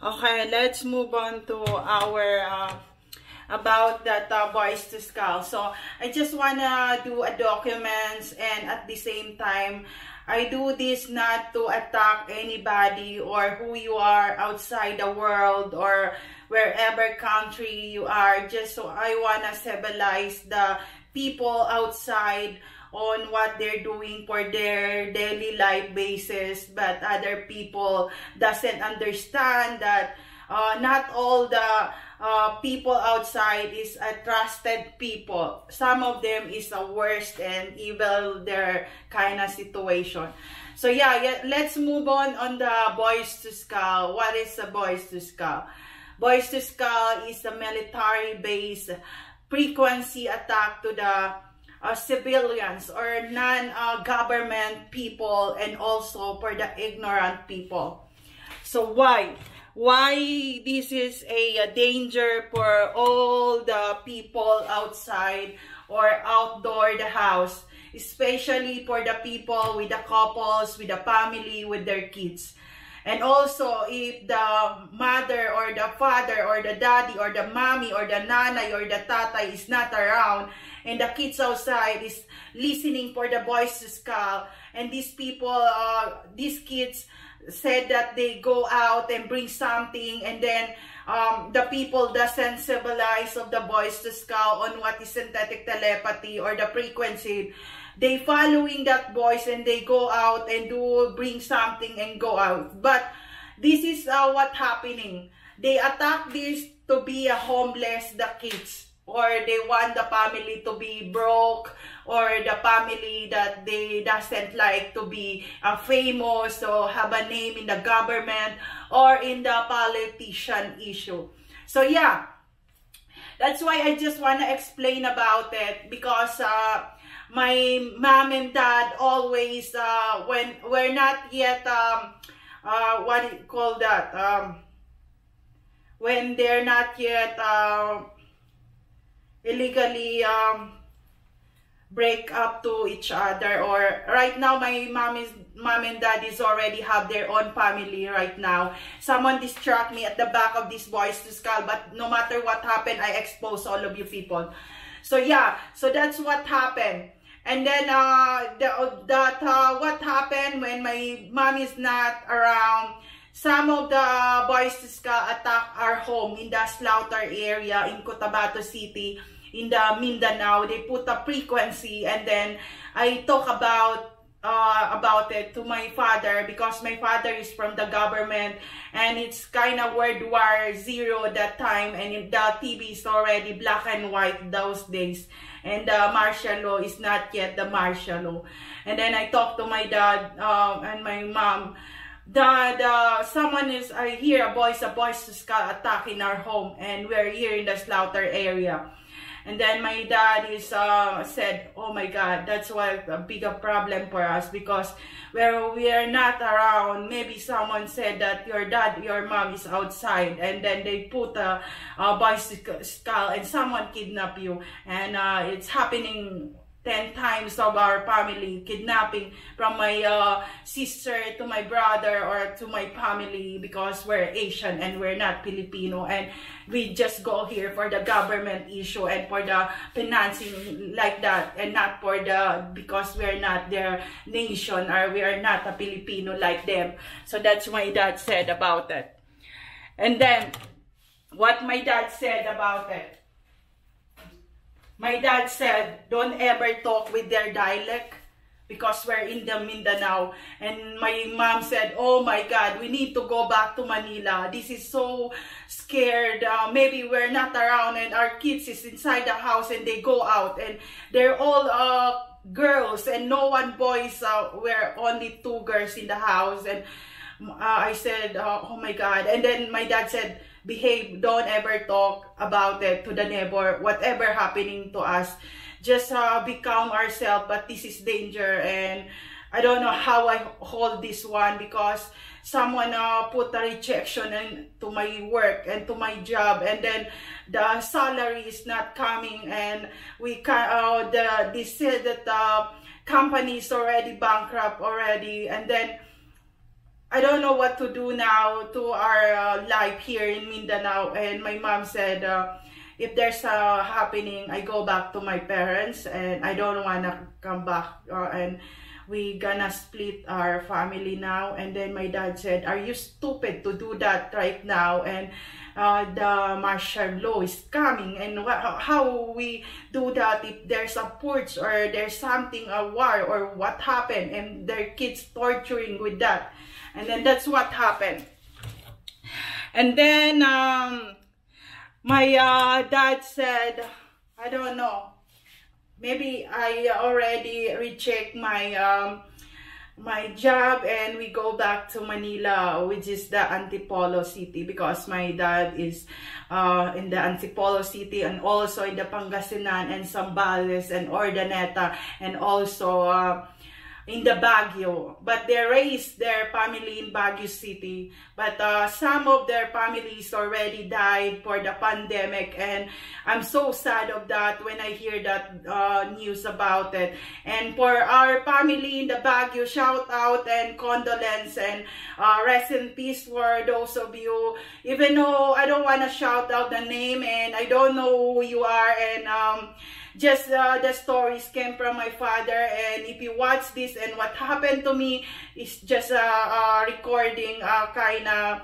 Okay, let's move on to our about that voice to skull. So I just wanna do a documents, and at the same time I do this not to attack anybody or who you are outside the world or wherever country you are. Just so I wanna civilize the people outside on what they're doing for their daily life basis, but other people doesn't understand that not all the people outside is a trusted people. Some of them is a worst and evil their kind of situation. So yeah, let's move on the boys to skull. What is a boys to skull? Boys to skull is a military based frequency attack to the civilians or non-government people, and also for the ignorant people. So why this is a danger for all the people outside or outdoor the house, especially for the people with the couples, with the family, with their kids. And also, if the mother or the father or the daddy or the mommy or the nanay or the tatay is not around, and the kids outside is listening for the voice to skull, and these people, these kids said that they go out and bring something, and then the people doesn't civilize of the voice to skull on what is synthetic telepathy or the frequency. They following that voice and they go out and bring something and go out. But this is what happening. They attack this to be a homeless, the kids, or they want the family to be broke, or the family that they doesn't like to be famous or have a name in the government or in the politician issue. So yeah, that's why I just want to explain about it, because my mom and dad always, when we're not yet, what do you call that, when they're not yet illegally break up to each other, or right now my mom and dad is already have their own family right now. Someone distract me at the back of this voice to skull, but no matter what happened, I expose all of you people. So yeah, so that's what happened. And then what happened when my mom is not around, some of the boys to skull attack our home in the slaughter area in Cotabato City in the Mindanao. They put a frequency, and then I talk about it to my father, because my father is from the government, and it's kind of World War Z that time, and the TV is already black and white those days, and the martial law is not yet the martial law. And then I talk to my dad and my mom. I hear a voice to skull attack in our home, and we're here in the slaughter area. And then my dad is said, oh my God, that's why a bigger problem for us, because where we are not around, maybe someone said that your mom is outside, and then they put a bicycle skull and someone kidnap you, and it's happening 10 times of our family kidnapping, from my sister to my brother or to my family, because we're Asian and we're not Filipino, and we just go here for the government issue and for the financing like that, and not for because we're not their nation, or we are not a Filipino like them. So that's what my dad said about it. And then what my dad said about it, my dad said, don't ever talk with their dialect, because we're in the Mindanao. And my mom said, oh my God, we need to go back to Manila. This is so scared. Maybe we're not around, and our kids is inside the house, and they go out, and they're all girls and no one boys. We're only 2 girls in the house. And I said, oh my God. And then my dad said, behave, don't ever talk about it to the neighbor, whatever happening to us, just be calm ourselves, but this is danger. And I don't know how I hold this one, because someone put a rejection into my work and to my job, and then the salary is not coming, and they said that the company is already bankrupt already. And then I don't know what to do now to our life here in Mindanao. And my mom said, if there's a happening, I go back to my parents, and I don't want to come back. And we gonna split our family now. And then my dad said, are you stupid to do that right now? And the martial law is coming, and how we do that if there's a purge or there's something, a war, or what happened, and their kids torturing with that. And then that's what happened. And then my dad said, I don't know, maybe I already rechecked my my job, and we go back to Manila, which is the Antipolo city, because my dad is in the Antipolo city, and also in the Pangasinan and Zambales and Ordaneta, and also in the Baguio. But they raised their family in Baguio City, but some of their families already died for the pandemic, and I'm so sad of that when I hear that news about it. And for our family in the Baguio, shout out and condolence, and rest in peace for those of you, even though I don't want to shout out the name and I don't know who you are, and just the stories came from my father. And if you watch this, and what happened to me is just a recording, kind of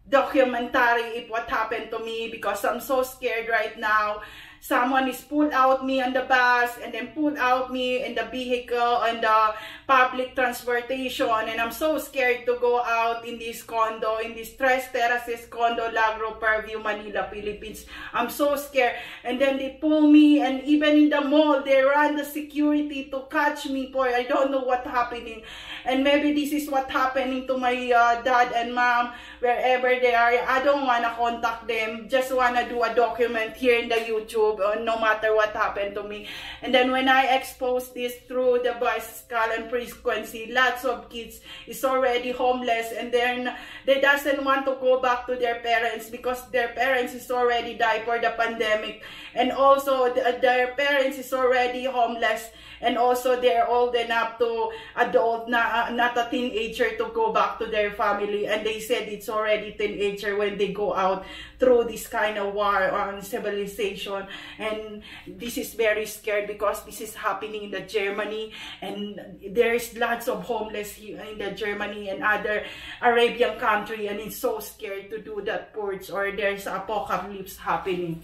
documentary if what happened to me, because I'm so scared right now. Someone is pulled out me on the bus, and then pulled out me in the vehicle and the public transportation, and I'm so scared to go out in this condo, in this Tres Terraces condo, Lagro, Fairview, Manila, Philippines. I'm so scared. And then they pull me, and even in the mall they run the security to catch me for I don't know what happening. And maybe this is what happening to my dad and mom, wherever they are. I don't want to contact them, just want to do a document here in the YouTube, no matter what happened to me. And then when I expose this through the voice call and frequency, lots of kids is already homeless, and then they doesn't want to go back to their parents because their parents is already died for the pandemic, and also their parents is already homeless, and also they're old enough to adult, not a teenager, to go back to their family. And they said it's already teenager when they go out through this kind of war on civilization. And this is very scared because this is happening in the Germany, and there's lots of homeless here in the Germany and other Arabian country, and it's so scared to do that purge, or there's apocalypse happening.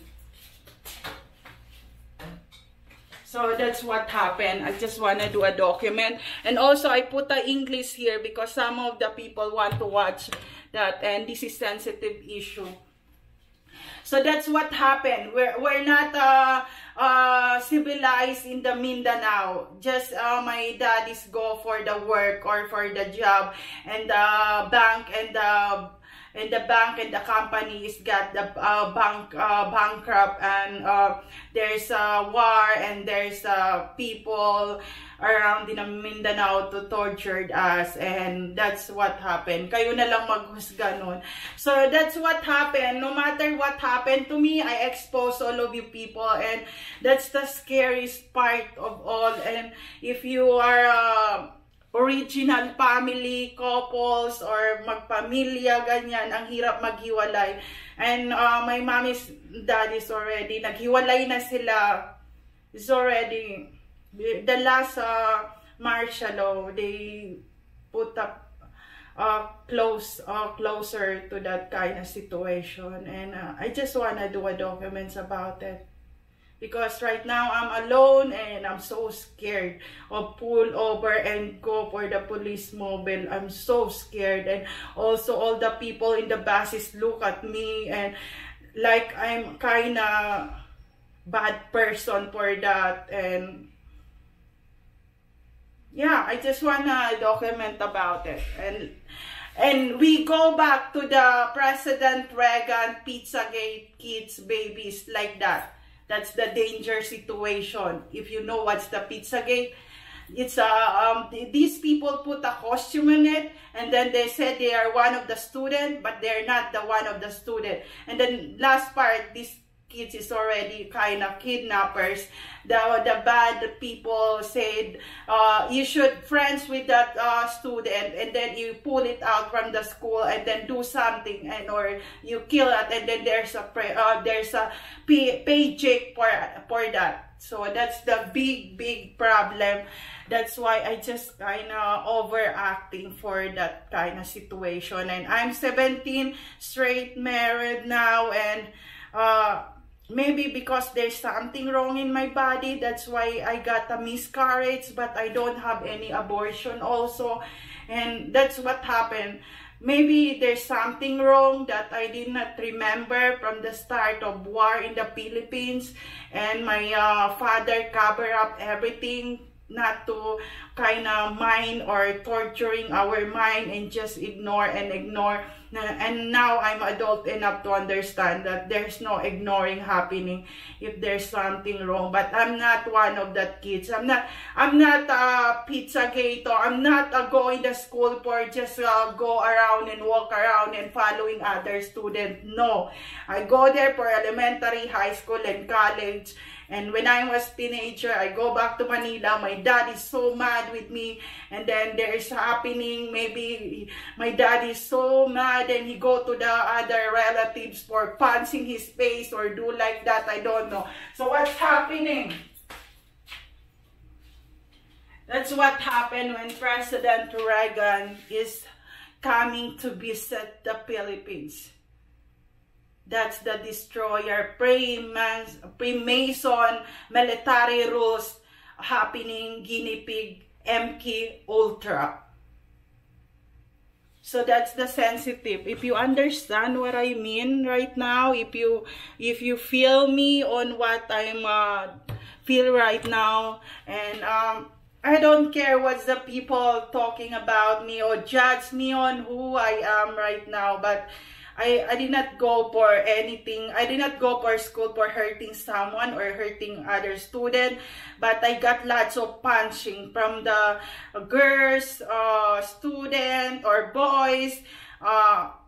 So that's what happened. I just want to do a document. And also I put the English here because some of the people want to watch that, and this is sensitive issue. So that's what happened. We're not civilized in the Mindanao. Just my daddies go for the work or for the job, and the bank and the company is got the bankrupt, and there's a war, and there's people around in the Mindanao to torture us, and that's what happened. Kayo na lang maghusga nun. So that's what happened. No matter what happened to me, I expose all of you people, and that's the scariest part of all. And if you are original family, couples, or magpamilya, ganyan, ang hirap maghiwalay. And my mommy's dad is already, naghiwalay na sila. It's already, the last martial law, they put up closer to that kind of situation. And I just want to do a documents about it. Because right now I'm alone, and I'm so scared of pull over and go for the police mobile. I'm so scared. And also all the people in the buses look at me and like I'm kind of bad person for that. And yeah, I just want to document about it. And we go back to the President Reagan, Pizzagate, kids, babies, like that. That's the danger situation. If you know what's the Pizzagate, it's these people put a costume in it, and then they said they are one of the student, but they're not the one of the student. And then last part, these kids is already kind of kidnappers. The bad people said, you should friends with that student, and then you pull it out from the school and then do something, and or you kill it, and then there's a paycheck for that. So that's the big problem. That's why I just kind of overacting for that kind of situation. And I'm 17, straight, married now, and maybe because there's something wrong in my body, that's why I got a miscarriage, but I don't have any abortion also. And that's what happened. Maybe there's something wrong that I did not remember from the start of war in the Philippines, and my father covered up everything, not to kind of mind or torturing our mind and just ignore and ignore. And now I'm adult enough to understand that there's no ignoring happening if there's something wrong. But I'm not one of that kids. I'm not a pizzagator. I'm not going to school for just go around and walk around and following other students. No, I go there for elementary, high school, and college. And when I was teenager, I go back to Manila. My dad is so mad with me. And then there's happening, maybe my dad is so mad and he go to the other relatives for punching his face or do like that. I don't know. So what's happening? That's what happened when President Reagan is coming to visit the Philippines. That's the destroyer, Freemason military rules happening, guinea pig, MK Ultra. So that's the sensitive. If you understand what I mean right now, if you feel me on what I'm feel right now, and I don't care what's the people talking about me or judge me on who I am right now, but I did not go for anything. I did not go for school for hurting someone or hurting other student, but I got lots of punching from the girls, student or boys.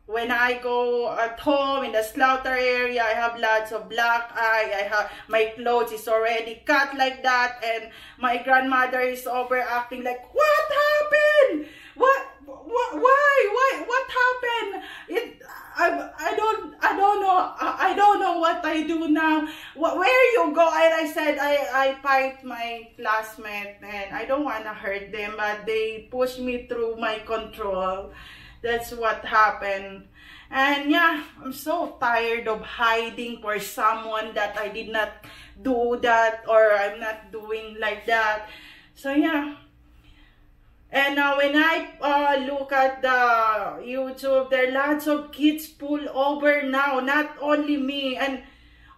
When I go at home in the slaughter area, I have lots of black eye. I have my clothes is already cut like that, and my grandmother is overacting like, what happened? Why? What happened? I don't know what I do now. Where you go? And I said I fight my classmate, and I don't want to hurt them, but they push me through my control. That's what happened. And yeah, I'm so tired of hiding for someone that I did not do that, or I'm not doing like that. So yeah. And when I look at the YouTube, there are lots of kids pull over now, not only me. And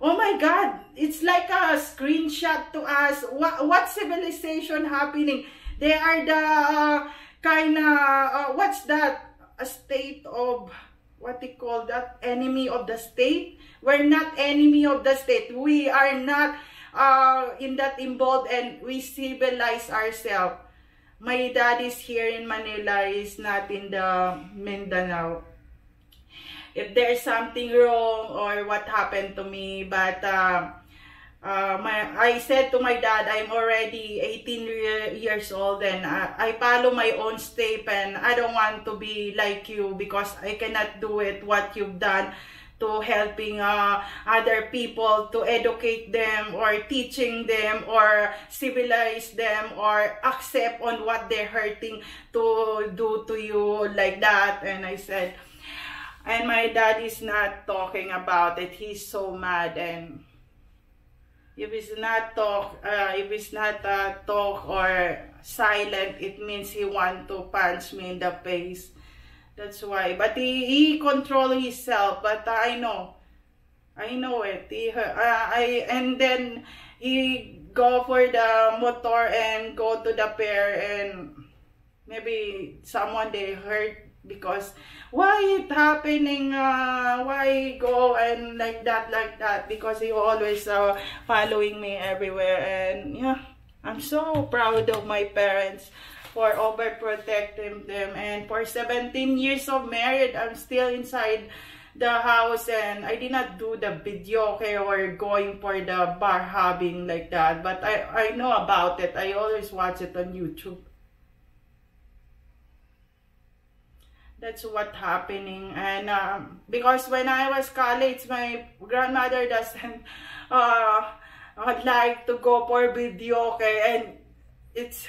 oh my God, it's like a screenshot to us. What civilization happening? They are the kind of, what's that? A state of, what they call that? Enemy of the state? We're not enemy of the state. We are not in that involved, and we civilize ourselves. My dad is here in Manila, is not in the Mindanao. If there's something wrong or what happened to me, but I said to my dad, I'm already 18 years old, and I follow my own step, and I don't want to be like you because I cannot do it what you've done to helping other people, to educate them or teaching them or civilize them or accept on what they're hurting to do to you like that. And I said, and my dad is not talking about it. He's so mad, and if it's not talk, talk or silent, it means he want to punch me in the face. That's why. But he control himself. But I know it. And then he go for the motor and go to the pair, and maybe someone they hurt because why it happening? Why go and like that? Because he always following me everywhere. And yeah, I'm so proud of my parents for overprotecting them. And for 17 years of marriage, I'm still inside the house, and I did not do the video, okay, or going for the bar hopping like that. But I know about it. I always watch it on YouTube. That's what happening. And because when I was college, my grandmother doesn't like to go for video, okay, and it's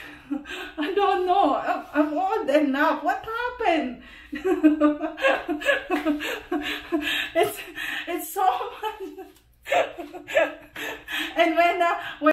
I don't know, I'm old enough. What happened?